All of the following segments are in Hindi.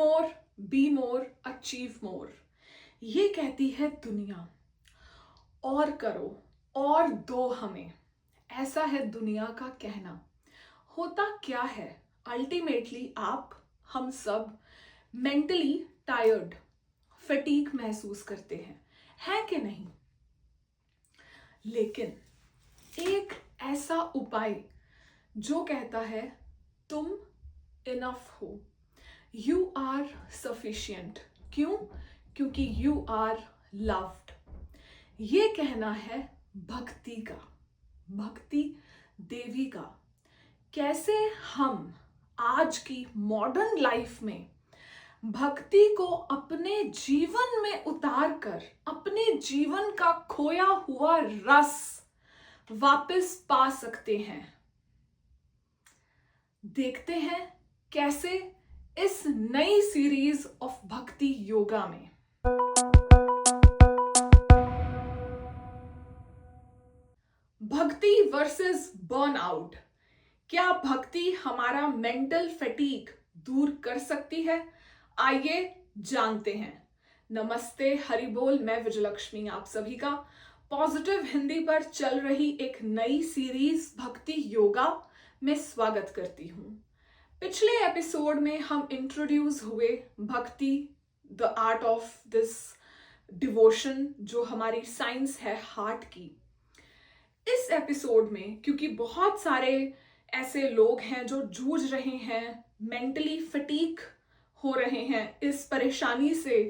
More, be more, achieve more, ये कहती है दुनिया। और करो और दो हमें, ऐसा है दुनिया का कहना। होता क्या है, अल्टीमेटली हम सब मेंटली टायर्ड, फटीग महसूस करते हैं, है कि नहीं? लेकिन एक ऐसा उपाय जो कहता है तुम इनफ हो, यू आर सफिशिएंट। क्यों? क्योंकि यू आर लव्ड। ये कहना है भक्ति का, भक्ति देवी का। कैसे हम आज की मॉडर्न लाइफ में भक्ति को अपने जीवन में उतार कर अपने जीवन का खोया हुआ रस वापस पा सकते हैं। देखते हैं कैसे इस नई सीरीज ऑफ भक्ति योगा में। भक्ति वर्सेस बर्नआउट। क्या भक्ति हमारा मेंटल फटीग दूर कर सकती है? आइए जानते हैं। नमस्ते, हरि बोल। मैं विजयलक्ष्मी आप सभी का पॉजिटिव हिंदी पर चल रही एक नई सीरीज भक्ति योगा में स्वागत करती हूँ। पिछले एपिसोड में हम इंट्रोड्यूस हुए भक्ति, the art of this devotion, जो हमारी साइंस है हार्ट की। इस एपिसोड में क्योंकि बहुत सारे ऐसे लोग हैं जो जूझ रहे हैं, मेंटली फटीग हो रहे हैं इस परेशानी से,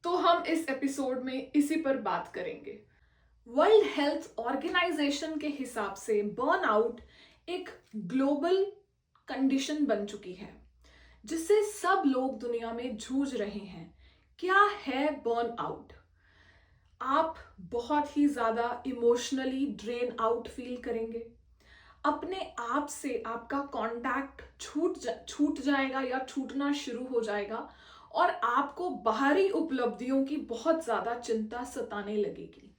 तो हम इस एपिसोड में इसी पर बात करेंगे। वर्ल्ड हेल्थ ऑर्गेनाइजेशन के हिसाब से बर्नआउट एक ग्लोबल कंडीशन बन चुकी है जिससे सब लोग दुनिया में जूझ रहे हैं। क्या है बर्नआउट? आप बहुत ही ज़्यादा इमोशनली ड्रेन आउट फील करेंगे। अपने आप से आपका कांटेक्ट छूट जाएगा या छूटना शुरू हो जाएगा और आपको बाहरी उपलब्धियों की बहुत ज़्यादा चिंता सताने लगेगी।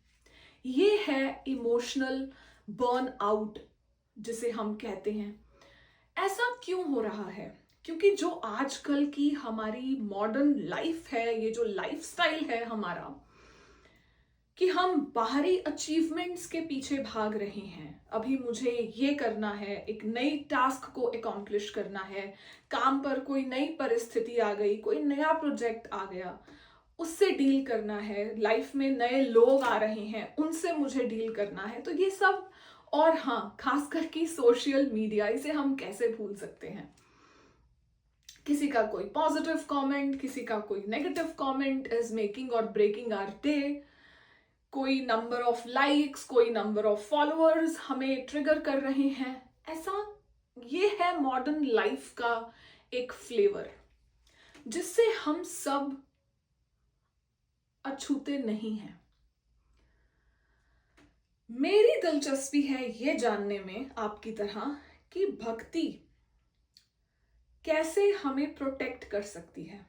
ये है इमोशनल बर्नआउट जिसे हम कहते हैं। ऐसा क्यों हो रहा है? क्योंकि जो आजकल की हमारी मॉडर्न लाइफ है, ये जो लाइफस्टाइल है हमारा, कि हम बाहरी अचीवमेंट्स के पीछे भाग रहे हैं। अभी मुझे ये करना है, एक नई टास्क को अकॉम्प्लिश करना है, काम पर कोई नई परिस्थिति आ गई, कोई नया प्रोजेक्ट आ गया, उससे डील करना है। लाइफ में नए लोग आ रहे हैं, उनसे मुझे डील करना है। तो ये सब, और हाँ, खास करके सोशल मीडिया, इसे हम कैसे भूल सकते हैं। किसी का कोई पॉजिटिव कमेंट, किसी का कोई नेगेटिव कमेंट इज मेकिंग और ब्रेकिंग आवर डे। कोई नंबर ऑफ लाइक्स, कोई नंबर ऑफ फॉलोअर्स हमें ट्रिगर कर रहे हैं। ऐसा ये है मॉडर्न लाइफ का एक फ्लेवर जिससे हम सब अछूते नहीं हैं। मेरी दिलचस्पी है ये जानने में आपकी तरह कि भक्ति कैसे हमें प्रोटेक्ट कर सकती है।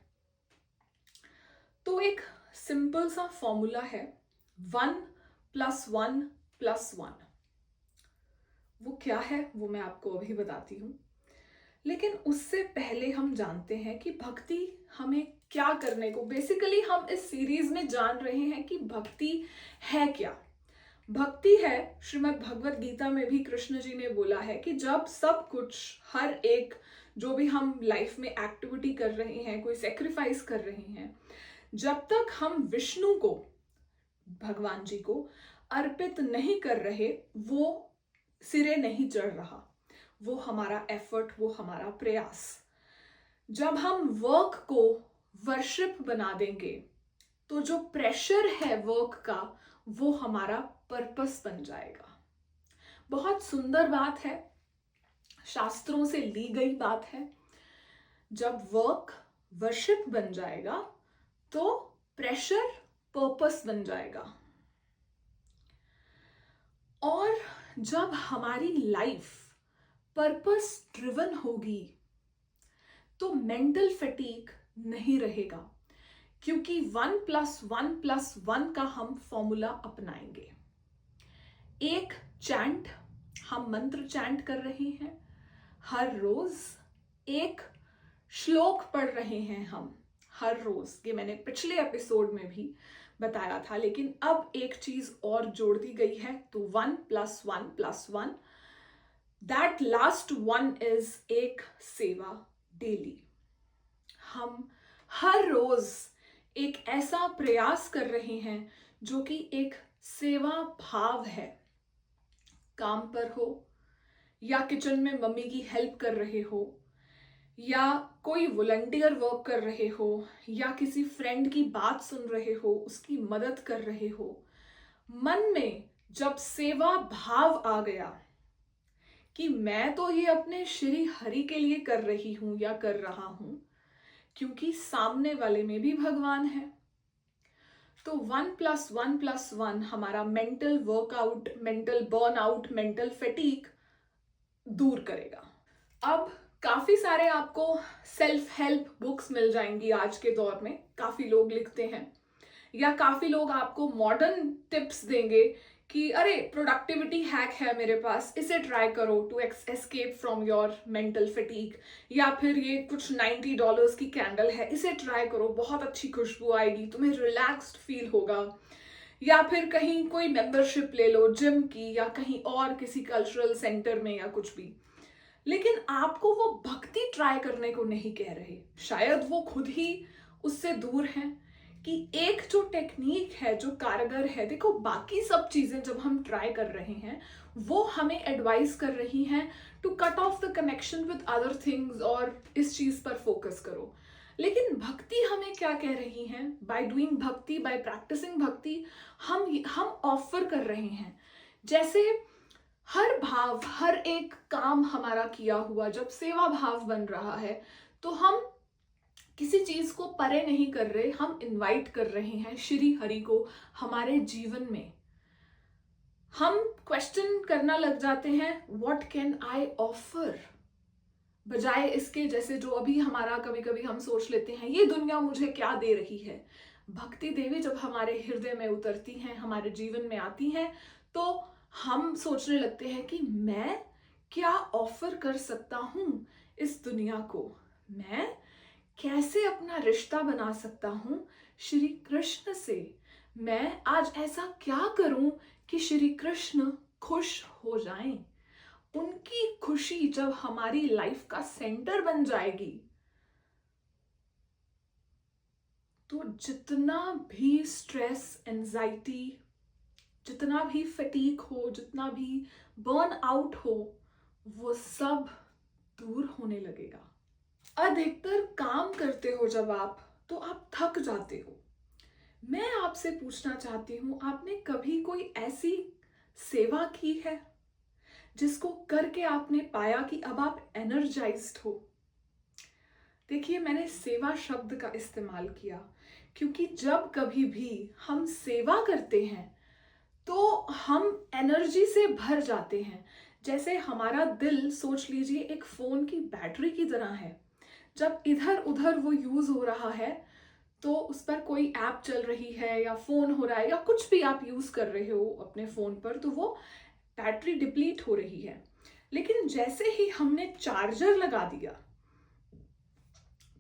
तो एक सिंपल सा फॉर्मूला है 1 + 1 + 1। वो क्या है वो मैं आपको अभी बताती हूँ, लेकिन उससे पहले हम जानते हैं कि भक्ति हमें क्या करने को, बेसिकली हम इस सीरीज में जान रहे हैं कि भक्ति है क्या। भक्ति है, श्रीमद् भगवत गीता में भी कृष्ण जी ने बोला है कि जब सब कुछ, हर एक जो भी हम लाइफ में एक्टिविटी कर रहे हैं, कोई सेक्रीफाइस कर रहे हैं, जब तक हम विष्णु को, भगवान जी को अर्पित नहीं कर रहे, वो सिरे नहीं चढ़ रहा। वो हमारा एफर्ट, वो हमारा प्रयास। जब हम वर्क को वर्शिप बना देंगे तो जो प्रेशर है वर्क का, वो हमारा पर्पस बन जाएगा। बहुत सुंदर बात है, शास्त्रों से ली गई बात है। जब वर्क वर्शिप बन जाएगा तो प्रेशर पर्पस बन जाएगा। और जब हमारी लाइफ पर्पस ड्रिवन होगी तो मेंटल फटीग नहीं रहेगा, क्योंकि 1 + 1 + 1 का हम फॉर्मूला अपनाएंगे। एक चैंट, हम मंत्र चैंट कर रहे हैं हर रोज, एक श्लोक पढ़ रहे हैं हम हर रोज, ये मैंने पिछले एपिसोड में भी बताया था, लेकिन अब एक चीज और जोड़ दी गई है। तो 1+1+1, दैट लास्ट वन इज एक सेवा डेली। हम हर रोज एक ऐसा प्रयास कर रहे हैं जो कि एक सेवा भाव है। काम पर हो या किचन में मम्मी की हेल्प कर रहे हो या कोई वॉलंटियर वर्क कर रहे हो या किसी फ्रेंड की बात सुन रहे हो, उसकी मदद कर रहे हो, मन में जब सेवा भाव आ गया कि मैं तो ये अपने श्री हरि के लिए कर रही हूं या कर रहा हूं क्योंकि सामने वाले में भी भगवान है, तो 1+1+1 हमारा mental workout, mental burnout, mental fatigue दूर करेगा। अब काफी सारे आपको सेल्फ हेल्प बुक्स मिल जाएंगी आज के दौर में, काफी लोग लिखते हैं, या काफी लोग आपको मॉडर्न टिप्स देंगे कि अरे प्रोडक्टिविटी हैक है मेरे पास, इसे ट्राई करो to escape from your mental fatigue, या फिर ये कुछ $90 की कैंडल है, इसे ट्राई करो, बहुत अच्छी खुशबू आएगी, तुम्हें रिलैक्स्ड फील होगा, या फिर कहीं कोई मेंबरशिप ले लो जिम की या कहीं और किसी कल्चरल सेंटर में या कुछ भी। लेकिन आपको वो भक्ति ट्राई करने को नहीं कह रहे, शायद वो खुद ही उससे दूर हैं कि एक जो टेक्निक है जो कारगर है, देखो बाकी सब चीजें जब हम ट्राई कर रहे हैं वो हमें एडवाइस कर रही हैं to cut off the connection with other things और इस चीज पर फोकस करो, लेकिन भक्ति हमें क्या कह रही हैं? बाय डूइंग भक्ति, बाय प्रैक्टिसिंग भक्ति, हम ऑफर कर रहे हैं, जैसे हर भाव, हर एक काम हमारा किया हुआ जब सेवा भाव बन रहा है तो हम किसी चीज को परे नहीं कर रहे, हम इनवाइट कर रहे हैं श्री हरि को हमारे जीवन में। हम क्वेश्चन करना लग जाते हैं, व्हाट कैन आई ऑफर, बजाय इसके जैसे जो अभी हमारा कभी कभी हम सोच लेते हैं ये दुनिया मुझे क्या दे रही है। भक्ति देवी जब हमारे हृदय में उतरती हैं, हमारे जीवन में आती हैं, तो हम सोचने लगते हैं कि मैं क्या ऑफर कर सकता हूं इस दुनिया को, मैं कैसे अपना रिश्ता बना सकता हूं श्री कृष्ण से, मैं आज ऐसा क्या करूं कि श्री कृष्ण खुश हो जाएं। उनकी खुशी जब हमारी लाइफ का सेंटर बन जाएगी तो जितना भी स्ट्रेस, एंजाइटी, जितना भी फटीग हो, जितना भी बर्न आउट हो, वो सब दूर होने लगेगा। अधिकतर काम करते हो जब आप, तो आप थक जाते हो। मैं आपसे पूछना चाहती हूं, आपने कभी कोई ऐसी सेवा की है जिसको करके आपने पाया कि अब आप एनर्जाइज्ड हो? देखिए, मैंने सेवा शब्द का इस्तेमाल किया क्योंकि जब कभी भी हम सेवा करते हैं तो हम एनर्जी से भर जाते हैं। जैसे हमारा दिल, सोच लीजिए, एक फोन की बैटरी की तरह है। जब इधर उधर वो यूज हो रहा है तो उस पर कोई ऐप चल रही है या फोन हो रहा है या कुछ भी आप यूज कर रहे हो अपने फोन पर, तो वो बैटरी डिप्लीट हो रही है। लेकिन जैसे ही हमने चार्जर लगा दिया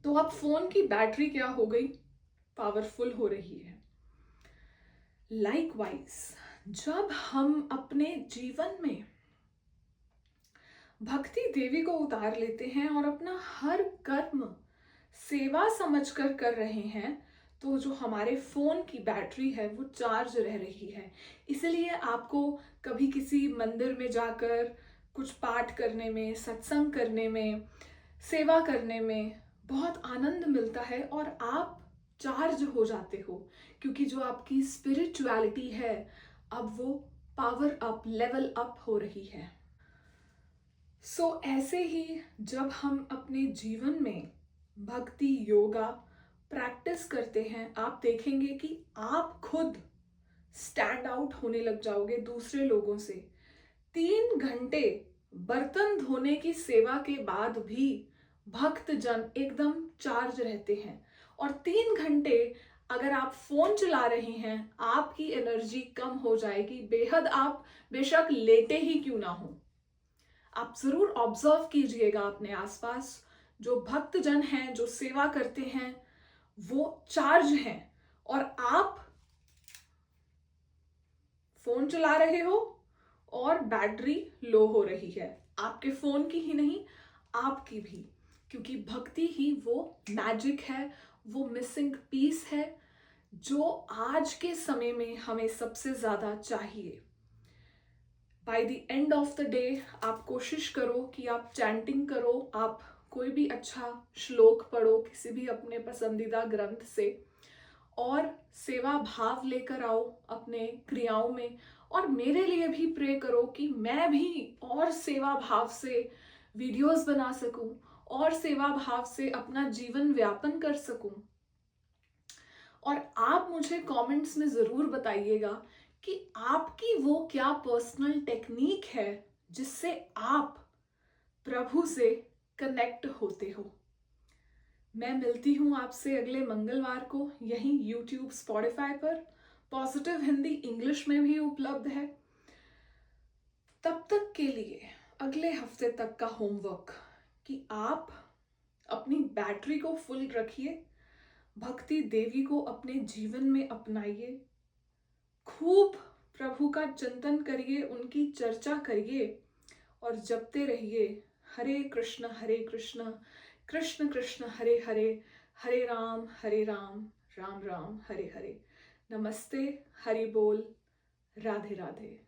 तो अब फोन की बैटरी क्या हो गई? पावरफुल हो रही है। लाइकवाइज, जब हम अपने जीवन में भक्ति देवी को उतार लेते हैं और अपना हर कर्म सेवा समझकर कर रहे हैं, तो जो हमारे फोन की बैटरी है वो चार्ज रह रही है। इसलिए आपको कभी किसी मंदिर में जाकर कुछ पाठ करने में, सत्संग करने में, सेवा करने में बहुत आनंद मिलता है और आप चार्ज हो जाते हो, क्योंकि जो आपकी स्पिरिचुअलिटी है अब वो पावर अप, लेवल अप हो रही है। सो ऐसे ही जब हम अपने जीवन में भक्ति, योगा प्रैक्टिस करते हैं, आप देखेंगे कि आप खुद स्टैंड आउट होने लग जाओगे दूसरे लोगों से। 3 घंटे बर्तन धोने की सेवा के बाद भी भक्तजन एकदम चार्ज रहते हैं, और 3 घंटे अगर आप फोन चला रहे हैं आपकी एनर्जी कम हो जाएगी बेहद। आप बेशक लेटे ही क्यों ना हो, आप जरूर ऑब्जर्व कीजिएगा अपने आसपास जो भक्तजन हैं, जो सेवा करते हैं, वो चार्ज हैं और आप फोन चला रहे हो और बैटरी लो हो रही है, आपके फोन की ही नहीं, आपकी भी। क्योंकि भक्ति ही वो मैजिक है, वो मिसिंग पीस है जो आज के समय में हमें सबसे ज्यादा चाहिए। By the end of the day आप कोशिश करो कि आप चैंटिंग करो, आप कोई भी अच्छा श्लोक पढ़ो किसी भी अपने पसंदीदा ग्रंथ से, और सेवा भाव लेकर आओ अपने क्रियाओं में। और मेरे लिए भी प्रे करो कि मैं भी और सेवा भाव से वीडियोस बना सकूं और सेवा भाव से अपना जीवन व्यापन कर सकूं। और आप मुझे कमेंट्स में ज़रूर बताइएगा कि आपकी वो क्या पर्सनल टेक्निक है जिससे आप प्रभु से कनेक्ट होते हो। मैं मिलती हूँ आपसे अगले मंगलवार को यहीं यूट्यूब स्पॉटिफाई पर। पॉजिटिव हिंदी इंग्लिश में भी उपलब्ध है। तब तक के लिए अगले हफ्ते तक का होमवर्क कि आप अपनी बैटरी को फुल रखिए, भक्ति देवी को अपने जीवन में अपनाइए, खूब प्रभु का चिंतन करिए, उनकी चर्चा करिए और जपते रहिए हरे कृष्ण कृष्ण कृष्ण हरे हरे, हरे राम राम राम हरे हरे। नमस्ते, हरि बोल, राधे राधे।